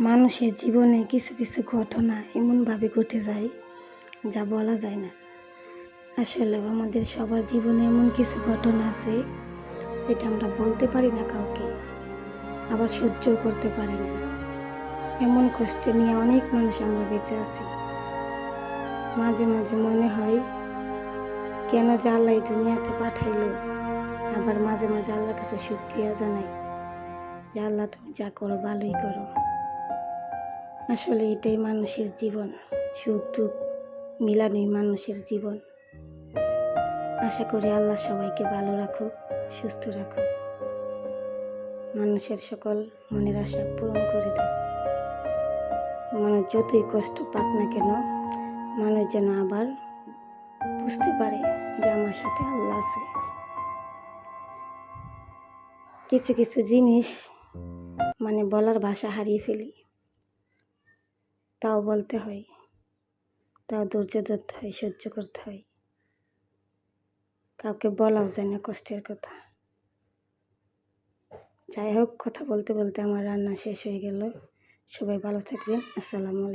মানুষের জীবনে কিছু কিছু ঘটনা এমনভাবে ঘটে যায় যা বলা যায় না। আসলে আমাদের সবার জীবনে এমন কিছু ঘটনা আছে যেটা আমরা বলতে পারি না কাউকে, আবার সহ্যও করতে পারি না। এমন কষ্টে নিয়ে অনেক মানুষ আমরা বেঁচে আছি। মাঝে মাঝে মনে হয় কেন যে আল্লাহ এই দুনিয়াতে পাঠাইলো। আবার মাঝে মাঝে আল্লাহর কাছে শুকরিয়া জানাই যে আল্লাহ তুমি যা করো ভালোই করো। আসলে এটাই মানুষের জীবন, সুখ দুঃখ মিলানোই মানুষের জীবন। আশা করি আল্লাহ সবাইকে ভালো রাখুক, সুস্থ রাখুক, মানুষের সকল মনের আশা পূরণ করে দেয়। মানুষ যতই কষ্ট পাক না কেন, মানুষ যেন আবার বুঝতে পারে যে আমার সাথে আল্লাহ আছে। কিছু কিছু জিনিস বলার ভাষা হারিয়ে ফেলি, তাও বলতে হয়, তাও ধৈর্য ধরতে হয়, সহ্য করতে হয়। কাউকে বলাও যায় না কষ্টের কথা। যাই হোক, কথা বলতে বলতে আমার রান্না শেষ হয়ে গেল। সবাই ভালো থাকবেন। আসসালামু আলাইকুম।